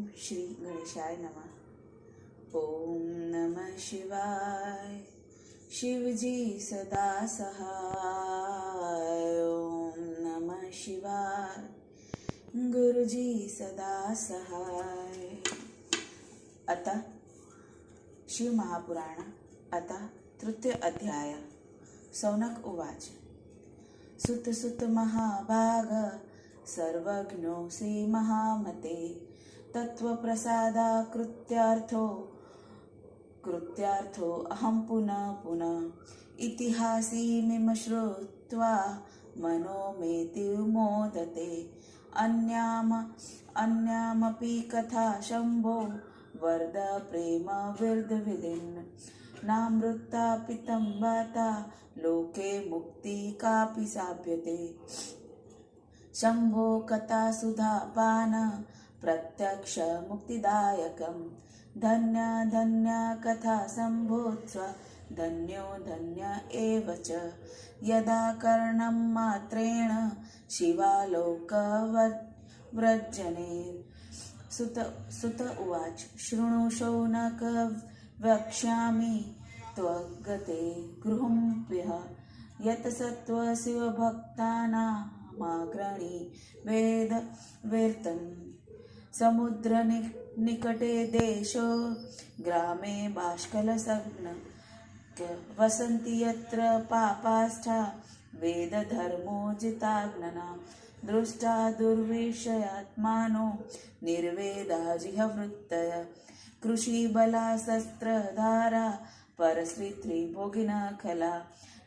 श्री गणेशाय नमः। ओम नमः शिवाय। शिवजी सदा सहाय। ओम नमः शिवाय। गुरुजी सदा सहाय। आता शिव महापुराण आता तृतीय अध्याय। सौनक उवाच। सुत सुत महाभाग सर्वज्ञोऽसि महामते। तत्त्वप्रसादा कृत्यार्थो अहं पुनः पुनः। इतिहासीमिम श्रुत्वा मनो मे मोदते। अन्यामपि कथा शम्भो वर्ध प्रेम विर्धविधिन्। नामृता पितं वाता लोके मुक्ति कापि साभ्यते। शम्भो कथा सुधापान प्रत्यक्ष मुक्तिदायकम्। धन्य धन्य कथा शम्भोत्स्व धन्यो धन्य एव च। यदा कर्णं मात्रेण शिवालोकव्रजने। सुत उवाच। शृणु शौनक वक्ष्यामि त्वगते गृहं यत् सत्त्वशिवभक्तानामाग्रणी वेदवेर्तन्। समुद्रनिकटे देशो ग्रामे बाष्कलसंज्ञ। वसन्ति यत्र पापाष्टा वेदधर्मोजिताग्नना। दृष्टा दुर्विषयात्मानो निर्वेदा जिहवृत्तय। कृषिबला शस्त्रधारा परश्रीत्रिभोगिनः खला।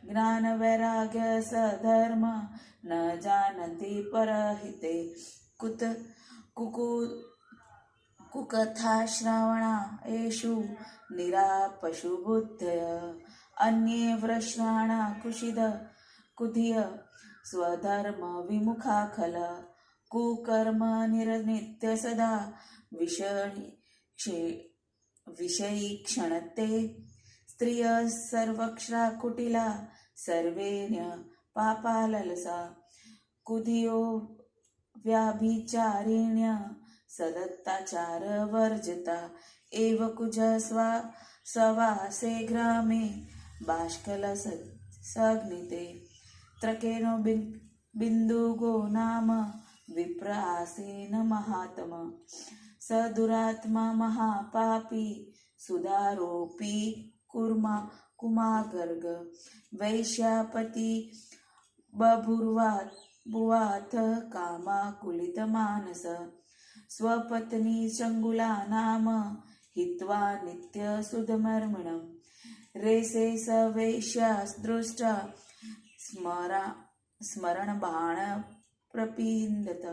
ज्ञानवैराग्य सधर्म न जानन्ति परहिते। कुकथा श्रवणा एषु निरापशुबुद्धय। अन्ये वृषाणा कुधिय स्वधर्म विमुखा खल। कुकर्म निरनित्य सदा विषयीक्षणते। स्त्रियः सर्वक्षरा कुटिला सर्वेण्य पापाललसा। कुधियो व्याभिचारिण्य सदत्ताचार वर्जिता। एव कुज स्ववासे ग्रामे बाष्कलसंज्ञिते। त्रकेनो बिन्दुगो नाम विप्र आसीन महात्मा। स दुरात्मा महापापी सुदारोऽपि कुमागर्ग। वैश्यापति बभूवाथ कामाकुलितमानस। स्वपत्नी चङ्गुला नाम हित्वा नित्यसुधमर्मणम्। रेसे स वैश्यादृष्टा स्मरणबाण प्रपीन्दत।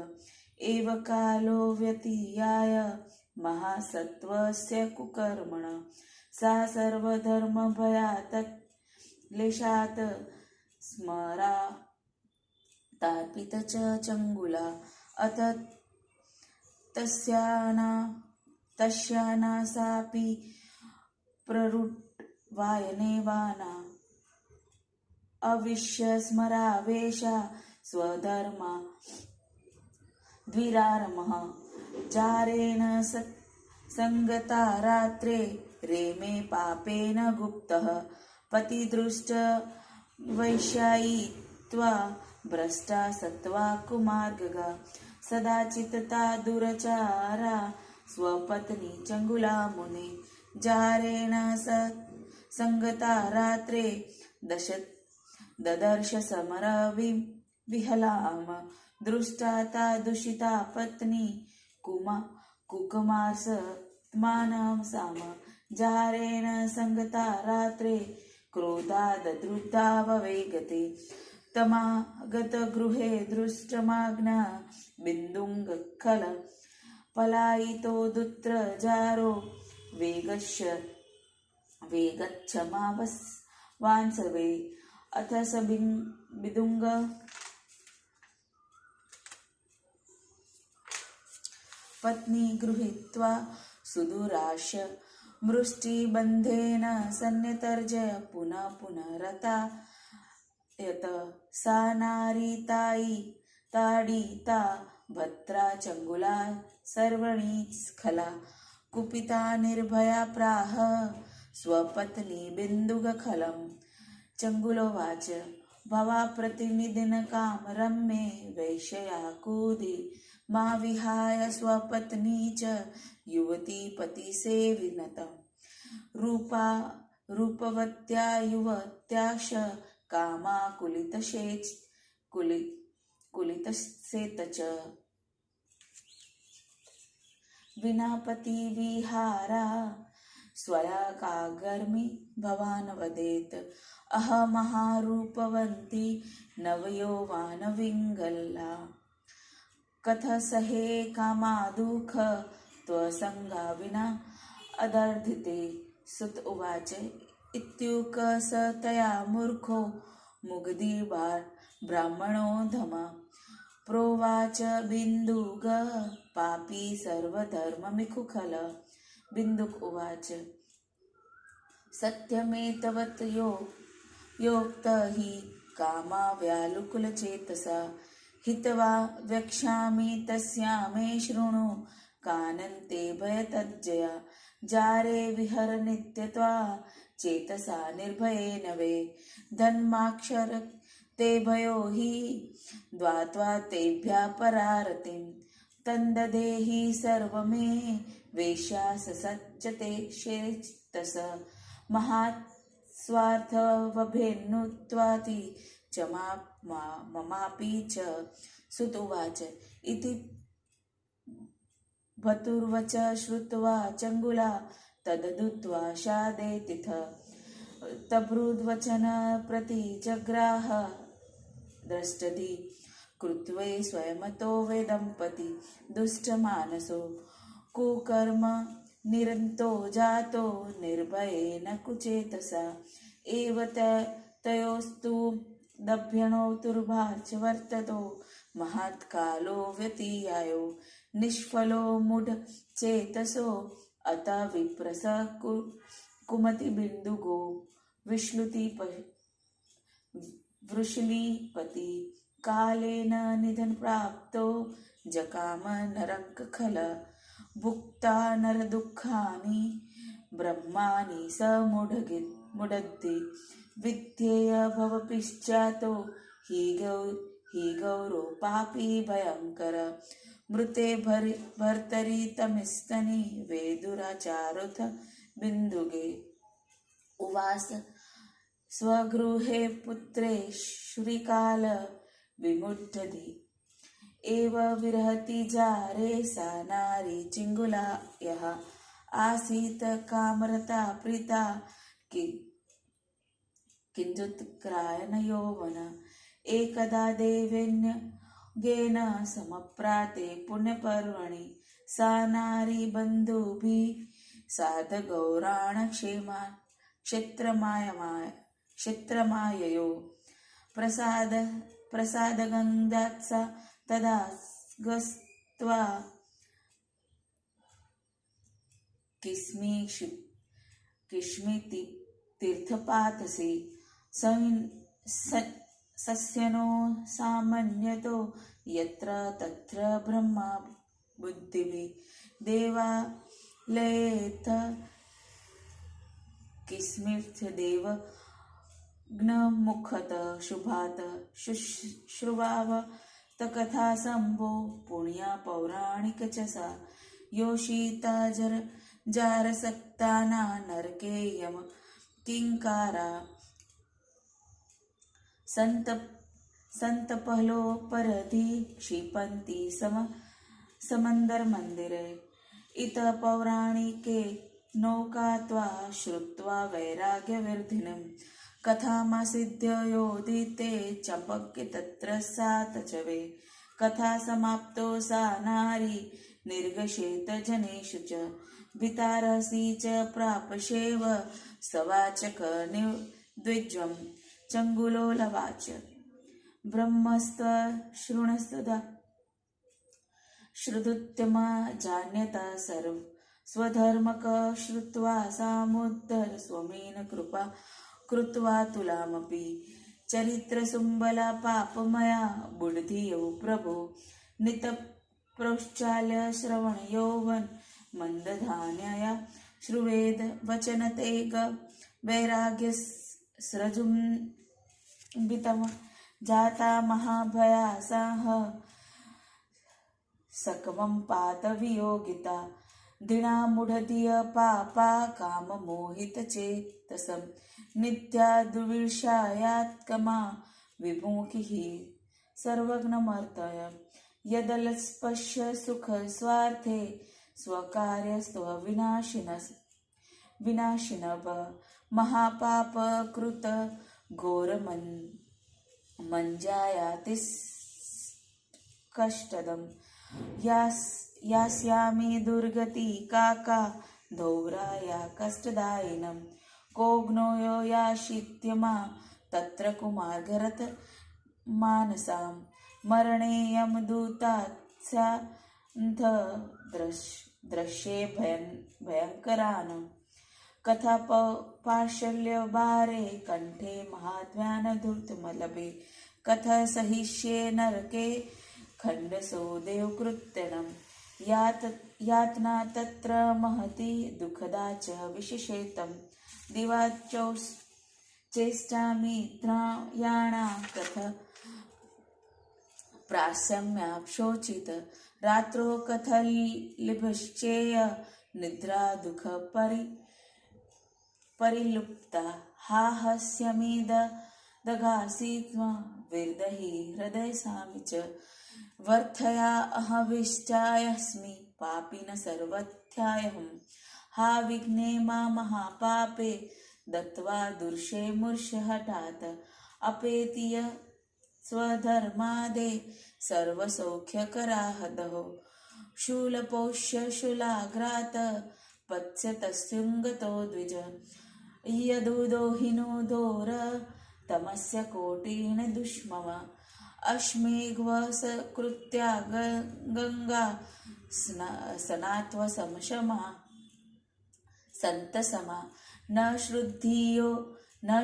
एव कालो व्यतीयाय महासत्त्वस्य कुकर्मण। सा सर्वधर्मभयात् क्लेशात् स्मरातार्पित च चङ्गुला। अथ तस्याना सापि प्ररुट्वायनेवाना। अविश्य स्मरावेशा स्वधर्मा द्विरारमः। चारेण संगता रात्रे रेमे पापेन गुप्तः। पतिदृष्ट वैश्यायित्वा भ्रष्टा सत्त्वा कुमार्गगा। सदाचित्ता दुरचारा स्वपत्नी चङ्गुला मुने। जारेण संगता रात्रे ददर्श समर विहलाम। दृष्टा ता दूषिता पत्नी कुकुमार्सत्मानं साम। जारेण संगता रात्रे क्रोधादद्रुता ववेगते। तमागत गृहे दृष्टमाग्ना बिन्दुङ्खल। पलायितो दुत्र जारो वेगच्छमावांसवे। अथ स बिदुङ्ग पत्नी गृहीत्वा सुदुराश मृष्टिबन्धेन सन्नितर्जय पुनः पुनः रता। यत सा नारी ताडिता भद्रा चंगुला सर्वणी स्खला कुपिता निर्भया प्राह स्वपत्नी बिन्दुगखलं चंगुलोवाच भवाप्रतिनिधिन कामरम्ये वैश्यया कूदी मा विहाय स्वपत्नी च युवती पतिसेविनतम् रूपवत्या युवत्याश कामा कुलितसेत च विनापति विहारा स्वया कागर्मि भवान् वदेत् अहमहारूपवन्ती नवयौवनविङ्गला कथसहे कामादुःख त्वसङ्गा विना अदर्धिते सुत उवाच इत्युक् स तया मूर्खो मुग्धी ब्राह्मणो धम प्रोवाच बिन्दुगः पापी सर्वधर्ममिखुखल बिन्दुक उवाच सत्यमेतवत् योक्त हि कामाव्याकुलचेतसा हित्वा वक्ष्यामि तस्या मे शृणु कानन्ते भयतज्जया जारे विहर नित्यत्वा चेतसा निर्भयेन वे धन्माक्षर ते भयो हि द्वात्वा तेभ्यः परारतिं तन्ददेहि सर्वमे वेश्या ससज्जते शेतस महात् स्वार्थवभेन्नुत्वाति च ममापि च सुत उवाच इति भतुर्वच श्रुत्वा चंगुला तददुत्वा शादेतिथ तब्रुद्वचन प्रतिजग्राह द्रष्टधि कृत्वे स्वयमतो वेदम्पति दुष्टमानसो कुकर्म निरन्तो जातो निर्भयेन कुचेतसा एव तयोस्तु दभ्यणोतुर्भार्चवर्ततो महत्कालो व्यतीयायो निष्फलो मूढ चेतसो अत विप्रस कुमति बिन्दुगो वृषलीपति कालेन निधन प्राप्तो जकाम नरकखल भुक्ता नरदुःखानि ब्रह्माणि स मुडद्धि विध्येय भवपिश्चातो हि गौरो पापी भयंकर मृते भर्तरि तमिस्तनि वेदुराचारोथ बिन्दुगे उवास स्वगृहे पुत्रे श्रीकाल विमुद्धति एव विरहति जारे सा नारी चिङ्गुला यः आसीत् कामरता प्रीता किञ्चित्क्रायन यौवन एकदा देवेन्यगेन समप्राते पुण्यपर्वणि सा नारी बन्धुभिः साधगौराण क्षेत्रमाययो प्रसादगन्धात्सा तदा गस्त्वा किस्मिति तीर्थपातसि सस्यनो सामान्यतो यत्र तत्र ब्रह्मा बुद्धिभिः देवालयेत किस्मिर्थदेव ज्ञमुखत शुभात शुश्रुवाव तकथा संभो पुण्या पौराणिक च सा योषिता जारसक्ताना नरकेयम किंकारा संतपहलो परधि क्षिपन्ति समंदर मंदिरे इत पौराणिके नौकात्वा श्रुत्वा वैराग्यवर्धिनीं कथामासिद्ध्य योदिते चम्पके तत्र सा तचवे कथा समाप्तो सा नारी निर्गशेत जनेषु च वितारसी च प्रापशेव सवाचक द्विज्वं चङ्गुलो लवाच ब्रह्मस्त्व शृणस्तदा श्रुत्युत्तम जान्यता सर्व स्वधर्मक श्रुत्वा सामुद्धर स्वमेन कृपा कृत्वा तुलामपि चरित्रसुम्बला पापमया बुद्धियो प्रभो प्रोश्चाल्य श्रवण यौवन मंदधान्यया श्रुवेद वचन तेग वैराग्य सृजुम्बितम जाता महाभयासाह सकमं पातवियोगिता दिना मूढ़धिय पापा काम मोहित चेतसम नित्या दुर्विषयात्कमा विमुखी सर्वज्ञमर्तय यदलस्पश्य सुख स्वार्थे स्वकार्यस्त्व विनाशिनभ महापाप कृत घोरमन मंजायाति कष्टदम यास्यामि दुर्गति काका धौराया कष्टदायिनम कोग्नोयो याशित्यमा तत्र कुमार्गरत मानसां मरणे यमदूतात्स्यान्थ दृश्ये भयंकरान् कथा पाशल्यभारे कंठे महाध्यानधूर्तमलभे कथा सहिष्ये नरके खण्डसो देवकृत्यनं यातना तत्र महती दुःखदा च विशेषेतं दिवाचौश्चेष्टामि त्रायाणा कथा प्रास्यम्याप्शोचित रात्रो कथलिभश्चेय निद्रा दुःख परिलुप्ता हास्यमिद दगासीत्वा विर्दहि हृदय सामि च वर्थया अहविष्टायस्मि पापिन सर्वथ्यायहं हा विघ्ने मा महापापे दत्वा दुर्षे मूर्ष हठात् अपेतीय स्वधर्मादे सर्वसौख्यकराहदहो शूलपोष्य शूलाघ्रात पत्स्यतस्युङ्गतो द्विज यदुदोहिनोदोर तमस्य कोटिन दुष्मव अश्मेघ्वसकृत्या गंगा स्नात्व समशमा सन्तसमा न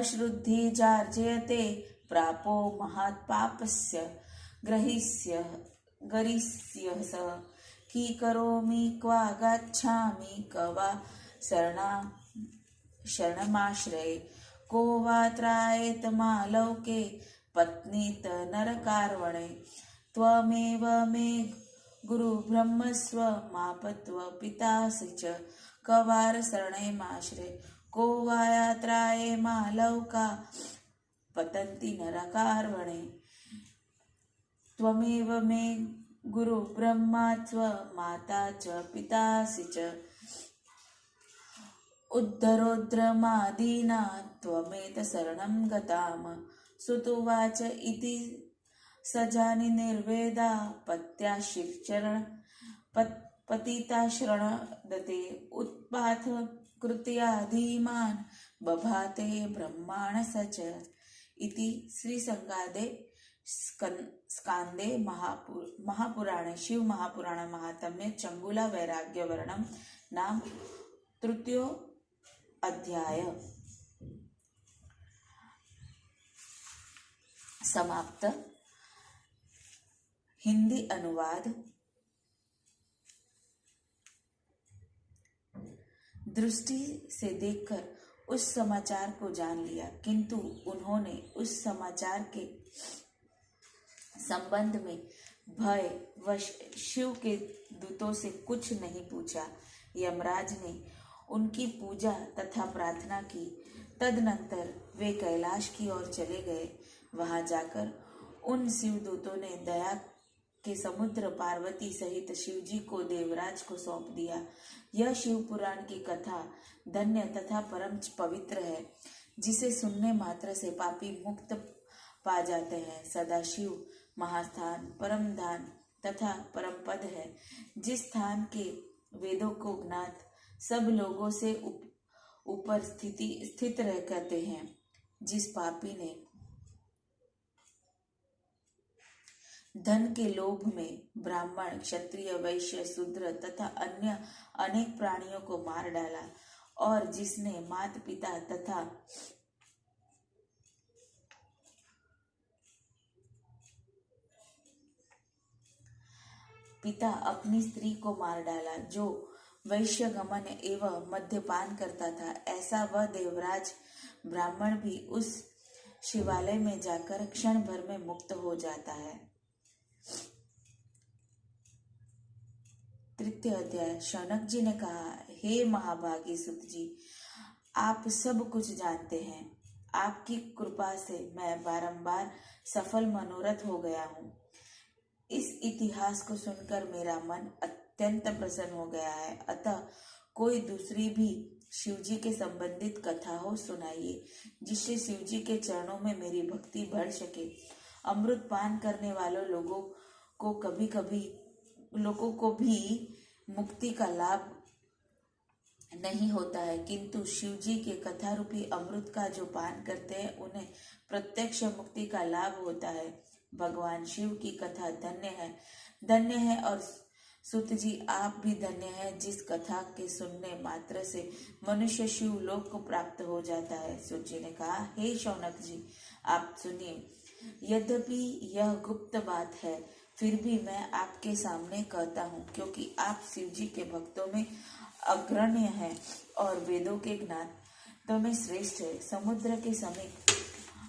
श्रुद्धि जार्जयते प्रापो महत्पापस्य गरीष्य स की करोमि क्वा गच्छामि क्वा शरणमाश्रये को वा त्रायेत मालोके पत्नीत नरकारवणे त्वमेव मे गुरुब्रह्मस्व मापत्व पितासि च कवार शरणमाश्रये को वा यात्राये मालौका पतन्ति नरकारवणे त्वमेव मे गुरु ब्रह्मा त्व माता च पितासि च उद्धरोद्रमादीना त्वमेत शरणं गताम सुतुवाच इति सजानि निर्वेदा पतिता शरणदते उत्पाथ कृत्या धीमान् बभाते ब्रह्माण सच इति श्री संगादे स्कांदे महापुराणे शिव महापुराण महात्म्य चंगुला वैराग्य वर्णम नाम तृतीयो अध्याय समाप्त। हिंदी अनुवाद। दृष्टि से देखकर उस समाचार को जान लिया, किंतु उन्होंने उस समाचार के संबंध में भय वश शिव के दूतों से कुछ नहीं पूछा। यमराज ने उनकी पूजा तथा प्रार्थना की। तदनंतर वे कैलाश की ओर चले गए। वहां जाकर उन शिवदूतों ने दया के समुद्र पार्वती सहित शिवजी को देवराज को सौंप दिया। यह शिव पुराण की कथा धन्य तथा परम पवित्र है, जिसे सुनने मात्र से पापी मुक्त पा जाते हैं। सदाशिव महास्थान परम धाम तथा परम पद है, जिस स्थान के वेदों को ज्ञात सब लोगों से ऊपर स्थित रह करते हैं। जिस पापी ने धन के लोभ में ब्राह्मण, क्षत्रिय, वैश्य, शूद्र तथा अन्य अनेक प्राणियों को मार डाला, और जिसने माता पिता तथा पिता अपनी स्त्री को मार डाला जो वैश्यगमन एवं मद्यपान करता था, ऐसा वह देवराज ब्राह्मण भी उस शिवालय में जाकर क्षण भर में मुक्त हो जाता है। तृतीय अध्याय। शौनक जी ने कहा, हे महाभागी सुत जी, आप सब कुछ जानते हैं। आपकी कृपा से मैं बारंबार सफल मनोरथ हो गया हूँ। इस इतिहास को सुनकर मेरा मन अत्यंत प्रसन्न हो गया है। अतः कोई दूसरी भी शिवजी के संबंधित कथा हो सुनाइए, जिससे शिवजी के चरणों में मेरी भक्ति बढ़ सके। अमृत पान करने वालों लोगों को भी मुक्ति का लाभ नहीं होता है, किंतु शिवजी के कथा रूपी अमृत का जो पान करते हैं उन्हें प्रत्यक्ष मुक्ति का लाभ होता है। भगवान शिव की कथा धन्य है और सुत जी आप भी धन्य है, जिस कथा के सुनने मात्र से मनुष्य शिव लोक को प्राप्त हो जाता है। सुत जी ने कहा, हे शौनक जी, आप सुनिए। यद्यपि यह गुप्त बात है, फिर भी मैं आपके सामने कहता हूँ, क्योंकि आप शिवजी के भक्तों में अग्रण्य हैं और वेदों के ज्ञान में श्रेष्ठ है। समुद्र के समीप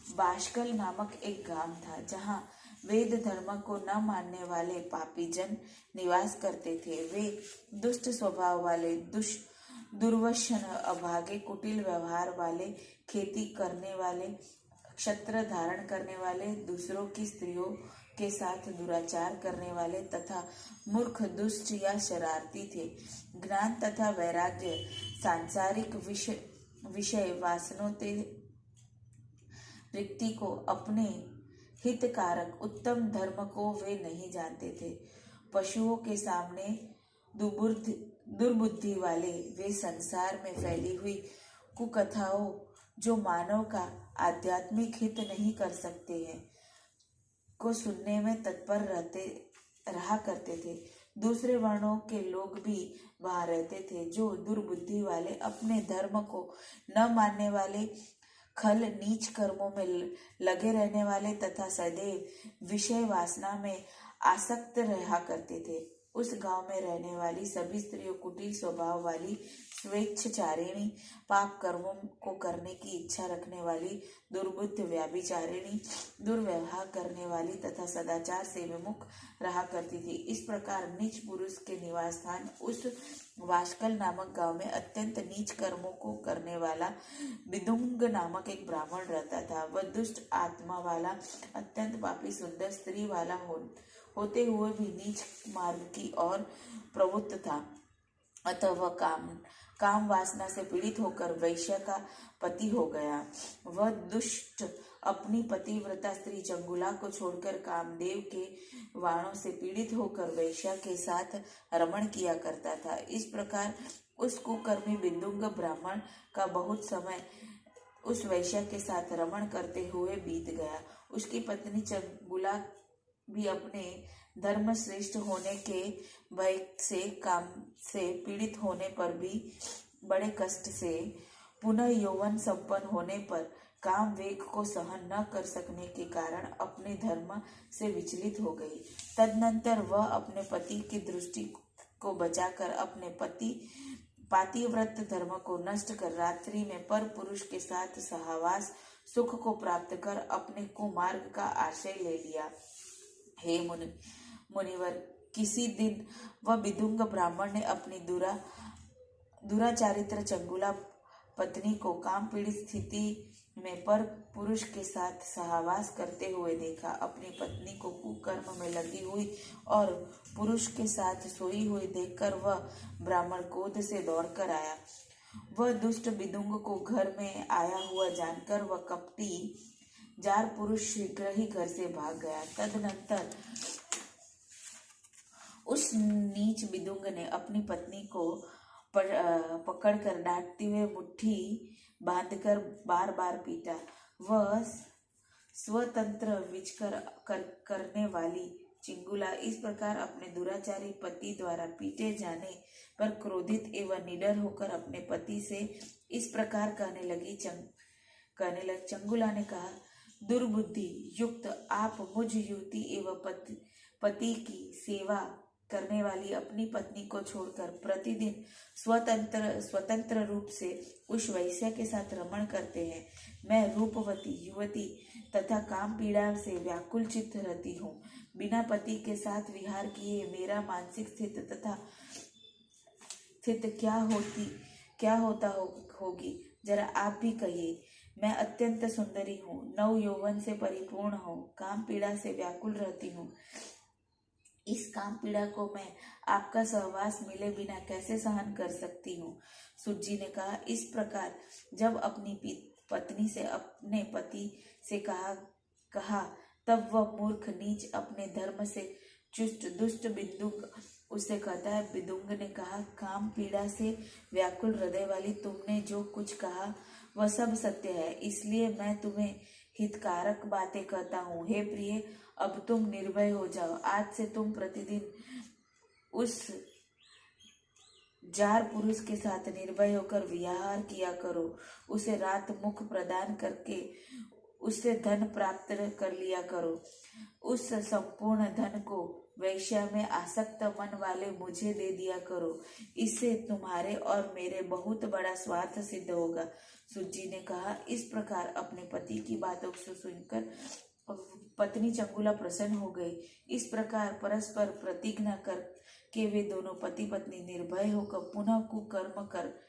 बाष्कल नामक एक गांव था, जहाँ वेद धर्म को न मानने वाले पापी जन निवास करते थे। वे दुष्ट स्वभाव वाले, दुर्वशन, अभागे, कुटिल व्यवहार वाले, खेती करने वाले, क्षत्र धारण करने वाले, दूसरों की स्त्रियों के साथ दुराचार करने वाले तथा मूर्ख, दुष्ट या शरारती थे। ज्ञान तथा वैराग्य, सांसारिक विषय वासनों ते रिक्ति को, अपने हितकारक उत्तम धर्म को वे नहीं जानते थे। पशुओं के सामने दुर्बुद्धि वाले, वे संसार में फैली हुई कुकथाओं जो मानव का आध्यात्मिक हित नहीं कर सकते हैं को सुनने में तत्पर रहा करते थे। दूसरे वर्णों के लोग भी वहां रहते थे, जो दुर्बुद्धि वाले, अपने धर्म को न मानने वाले, खल नीच कर्मों में लगे रहने वाले तथा सदैव विषय वासना में आसक्त रहा करते थे। उस गांव में रहने वाली सभी स्त्रियों कुटिल स्वभाव वाली, स्वेच्छाचारिणी, पाप कर्मों को करने की इच्छा रखने वाली, दुर्बुद्ध, व्याभिचारिणी, दुर्व्यवहार करने वाली तथा सदाचार से विमुख रहा करती थी। इस प्रकार नीच पुरुष के निवास स्थान उस वाष्कल नामक गांव में अत्यंत नीच कर्मों को करने वाला विदुंग नामक एक ब्राह्मण रहता था। वह दुष्ट आत्मा वाला, अत्यंत पापी, सुंदर स्त्री वाला होते हुए भी नीच मार्ग की ओर प्रवृत्त था। अतः वह काम वासना से पीड़ित होकर वैश्य का पति हो गया। वह दुष्ट अपनी पतिव्रता स्त्री चंगुला को छोड़कर कामदेव के वाणों से पीड़ित होकर वैश्य के साथ रमण किया करता था। इस प्रकार उस कुकर्मी बिंदुंग ब्राह्मण का बहुत समय उस वैश्य के साथ रमण करते हुए बीत गया। उसकी पत्नी चंगुला भी अपने धर्म श्रेष्ठ होने के भय से, काम से पीड़ित होने पर भी बड़े कष्ट से, पुनः यौवन संपन्न होने पर काम वेग को सहन न कर सकने के कारण अपने धर्म से विचलित हो गई। तदनंतर वह अपने पति की दृष्टि को बचाकर अपने पातिव्रत धर्म को नष्ट कर रात्रि में पर पुरुष के साथ सहवास सुख को प्राप्त कर अपने कुमार्ग का आश्रय ले लिया। हे मुनिवर, किसी दिन वह विदुंग ब्राह्मण ने अपनी दुराचारित्र चंगुला पत्नी को काम पीड़ित स्थिति में पर पुरुष के साथ सहवास करते हुए देखा। अपनी पत्नी को कुकर्म में लगी हुई और पुरुष के साथ सोई हुई देखकर वह ब्राह्मण क्रोध से दौड़कर आया। वह दुष्ट विदुंग को घर में आया हुआ जानकर वह कपटी जार पुरुष शीघ्र ही घर से भाग गया। तदनंतर उस नीच विदुंग ने अपनी पत्नी को पकड़कर डांटते हुए मुट्ठी बांधकर बार बार पीटा। वह स्वतंत्र विचकर करने वाली चिंगुला इस प्रकार अपने दुराचारी पति द्वारा पीटे जाने पर क्रोधित एवं निडर होकर अपने पति से इस प्रकार कहने लगी। चंगुला ने कहा, दुर्बुद्धि युक्त आप मुझ युवती एवं पति की सेवा करने वाली अपनी पत्नी को छोड़कर प्रतिदिन स्वतंत्र रूप से उस वैश्य के साथ रमण करते हैं। मैं रूपवती युवती तथा काम पीड़ा से व्याकुल चित्त रहती हूँ। बिना पति के साथ विहार किए मेरा मानसिक स्थित क्या होता होगी, जरा आप भी कहिए। मैं अत्यंत सुंदरी हूँ, नव यौवन से परिपूर्ण हूँ, काम पीड़ा से व्याकुल रहती हूँ। इस काम पीड़ा को मैं आपका सहवास मिले बिना कैसे सहन कर सकती हूँ। सूत जी ने कहा, इस प्रकार जब अपनी पत्नी से अपने पति से कहा तब वह मूर्ख नीच अपने धर्म से चुष्ट दुष्ट बिंदुक उससे कहता है। बिदुंग ने कहा, काम पीड़ा से व्याकुल हृदय वाली तुमने जो कुछ कहा वह सब सत्य है, इसलिए मैं तुम्हें हितकारक बातें कहता हूँ। हे प्रिय, अब तुम निर्भय हो जाओ। आज से तुम प्रतिदिन उस जार पुरुष के साथ निर्भय होकर विहार किया करो। उसे रात मुख प्रदान करके उससे धन प्राप्त कर लिया करो। उस संपूर्ण धन को वैश्या में आसक्त मन वाले मुझे दे दिया करो। इससे तुम्हारे और मेरे बहुत बड़ा स्वार्थ सिद्ध होगा। सूत जी ने कहा, इस प्रकार अपने पति की बातों को सुनकर पत्नी चंगुला प्रसन्न हो गई। इस प्रकार परस्पर प्रतिज्ञा कर के वे दोनों पति पत्नी निर्भय होकर पुनः कुकर्म कर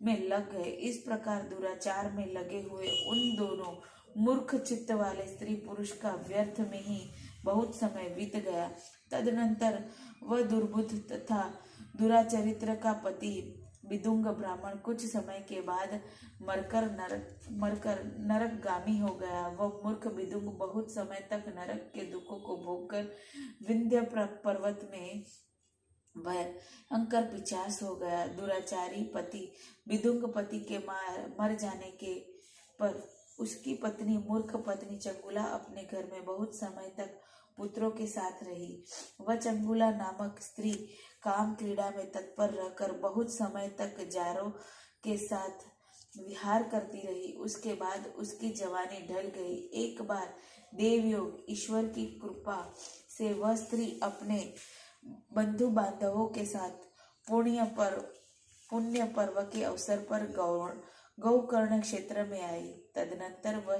में लग गए। इस प्रकार दुराचार में लगे हुए उन दोनों मूर्ख चित्त वाले स्त्री पुरुष का व्यर्थ में ही बहुत समय बीत गया। तदनंतर वह दुर्बुद्ध तथा दुराचरित्र का पति विदुंग ब्राह्मण कुछ समय के बाद मरकर नरकगामी हो गया। वह मूर्ख विदुंग बहुत समय तक नरक के दुखों को भोगकर विंध्य पर्वत में भयंकर पिशाच हो गया। दुराचारी पति विदुंग पति के मर जाने के पर उसकी पत्नी मूर्ख पत्नी चंगुला अपने घर में बहुत समय तक पुत्रों के साथ रही। वह चंगुला नामक स्त्री काम क्रीड़ा में तत्पर रहकर बहुत समय तक जारों के साथ विहार करती रही। उसके बाद उसकी जवानी ढल गई। एक बार देवयोग ईश्वर की कृपा से वह स्त्री अपने बंधु बांधवों के साथ पुण्य पर्व के अवसर पर गौकर्ण क्षेत्र में आई। तदनंतर वह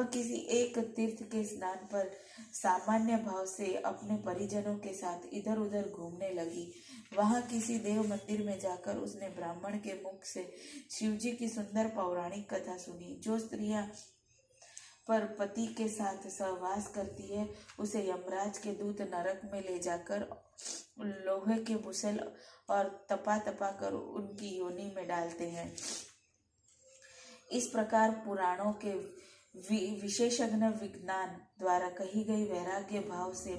किसी एक तीर्थ के स्नान पर सामान्य भाव से अपने परिजनों के साथ इधर उधर घूमने लगी। वहां किसी देव मंदिर में जाकर उसने ब्राह्मण के मुख से शिवजी की सुंदर पौराणिक कथा सुनी। जो स्त्रियां पर पति के साथ सहवास करती है उसे यमराज के दूत नरक में ले जाकर लोहे के मुसल और तपा कर उनकी योनि में डालते हैं। इस प्रकार पुराणों के विशेषज्ञ विज्ञान द्वारा कही गई वैराग्य भाव से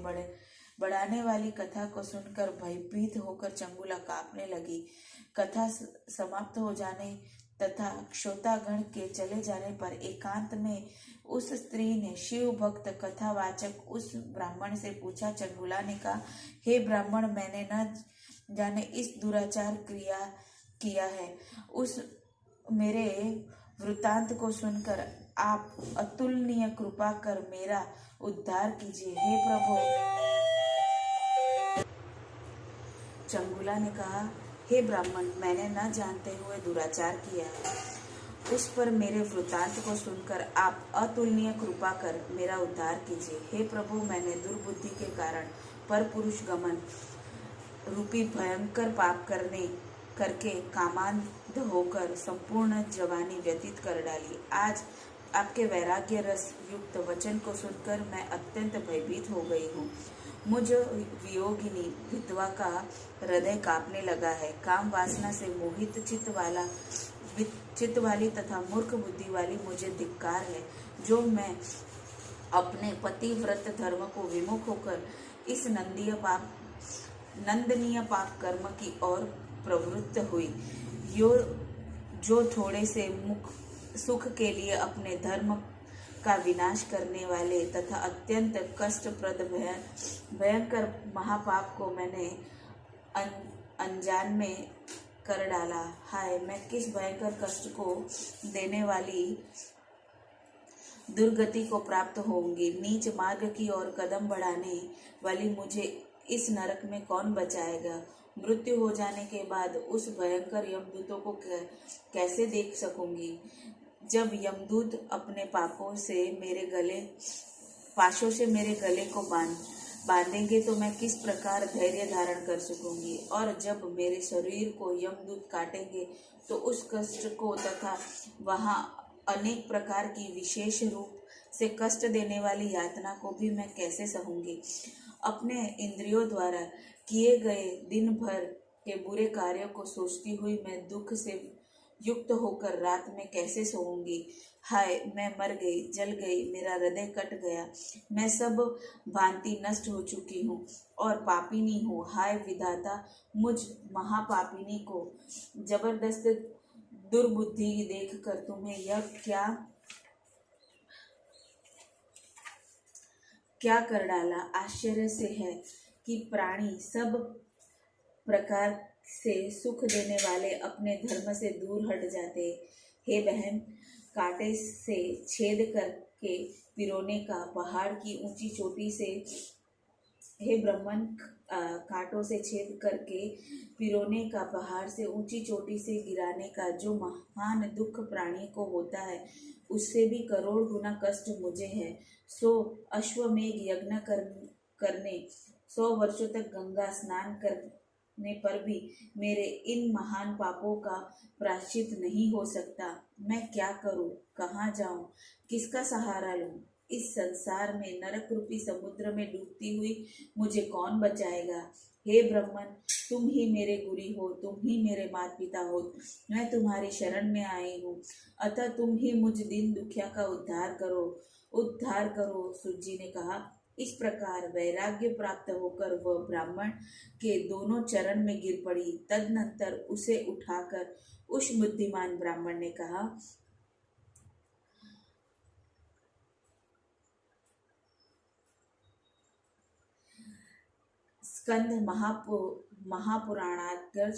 बढ़ाने वाली कथा को सुनकर भयभीत होकर चंगुला कांपने लगी। कथा समाप्त हो जाने तथा श्रोतागण के चले जाने पर एकांत में उस स्त्री ने शिव भक्त कथावाचक उस ब्राह्मण से पूछा। चंगुला ने कहा, हे ब्राह्मण, मैंने न जाने इस दुराचार किया है। उस मेरे वृतांत को सुनकर आप अतुलनीय कृपा कर मेरा उद्धार कीजिए। हे प्रभु। चंगुला ने कहा, हे ब्राह्मण, मैंने न जानते हुए दुराचार किया है। उस पर मेरे वृतांत को सुनकर आप अतुलनीय कृपा कर मेरा उद्धार कीजिए। हे प्रभु, मैंने दुर्बुद्धि के कारण पर पुरुष गमन रूपी भयंकर पाप करके कामांध होकर संपूर्ण जवानी व्यतीत कर डाली। आज आपके वैराग्य रस युक्त वचन को सुनकर मैं अत्यंत भयभीत हो गई हूँ। मुझ वियोगिनी विधवा का हृदय कांपने लगा है। काम वासना से मोहित चित्त वाली तथा मूर्ख बुद्धि वाली मुझे धिक्कार है, जो मैं अपने पतिव्रत धर्म को विमुख होकर इस नंदनीय पाप कर्म की ओर प्रवृत्त हुई। जो थोड़े से सुख के लिए अपने धर्म का विनाश करने वाले तथा अत्यंत कष्टप्रद भयंकर महापाप को मैंने अनजान में कर डाला। हाय, मैं किस भयंकर कष्ट को देने वाली दुर्गति को प्राप्त होंगी। नीच मार्ग की ओर कदम बढ़ाने वाली मुझे इस नरक में कौन बचाएगा? मृत्यु हो जाने के बाद उस भयंकर यमदूतों को कैसे देख सकूंगी? जब यमदूत अपने पाशों से मेरे गले को बांधेंगे तो मैं किस प्रकार धैर्य धारण कर सकूंगी? और जब मेरे शरीर को यमदूत काटेंगे तो उस कष्ट को तथा वहाँ अनेक प्रकार की विशेष रूप से कष्ट देने वाली यातना को भी मैं कैसे सहूंगी? अपने इंद्रियों द्वारा किए गए दिन भर के बुरे कार्यों को सोचती हुई मैं दुख से युक्त होकर रात में कैसे सोऊंगी? हाय, मैं मर गई, जल गई, मेरा हृदय कट गया, मैं सब भांति नष्ट हो चुकी हूँ और पापिनी हूँ। हाय विधाता, मुझ महापापिनी को जबरदस्त दुर्बुद्धि देखकर तुम्हें यह क्या कर डाला? आश्चर्य से है कि प्राणी सब प्रकार से सुख देने वाले अपने धर्म से दूर हट जाते। हे बहन, कांटे से छेद करके पिरोने का पहाड़ की ऊंची चोटी से हे ब्राह्मण, कांटों से छेद करके पिरोने का पहाड़ से ऊंची चोटी से गिराने का जो महान दुख प्राणी को होता है, उससे भी करोड़ गुना कष्ट मुझे है। 100 अश्वमेघ यज्ञ करने 100 वर्षों तक गंगा स्नान करने पर भी मेरे इन महान पापों का प्रायश्चित नहीं हो सकता। मैं क्या करूं? कहाँ जाऊं? किसका सहारा लूं? इस संसार में नरक रूपी समुद्र में डूबती हुई मुझे कौन बचाएगा? हे ब्राह्मण, तुम ही मेरे गुरु हो, तुम ही मेरे माता पिता हो, मैं तुम्हारी शरण में आई हूँ, अतः तुम ही मुझ दीन दुखिया का उद्धार करो। सूत जी ने कहा। इस प्रकार वैराग्य प्राप्त होकर वह ब्राह्मण के दोनों चरण में गिर पड़ी। तदनंतर उसे उठाकर उस बुद्धिमान ब्राह्मण ने कहा, स्कंद महापुराणात्य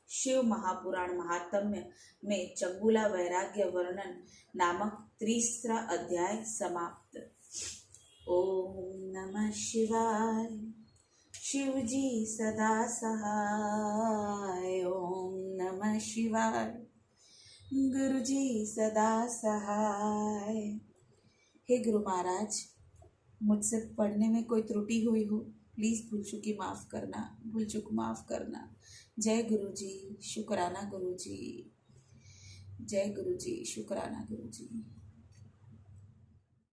शिव महापुराण महात्म्य में चंगुला वैराग्य वर्णन नामक 3रा अध्याय समाप्त। ओम नमः शिवाय। शिव जी सदा सहाय। ओम नमः शिवाय। गुरु जी सदा सहाय। हे गुरु महाराज, मुझसे पढ़ने में कोई त्रुटि हुई हो, प्लीज़ भूल चूक माफ़ करना। जय गुरु जी, शुक्राना गुरु जी। जय गुरु जी, शुक्राना गुरु जी।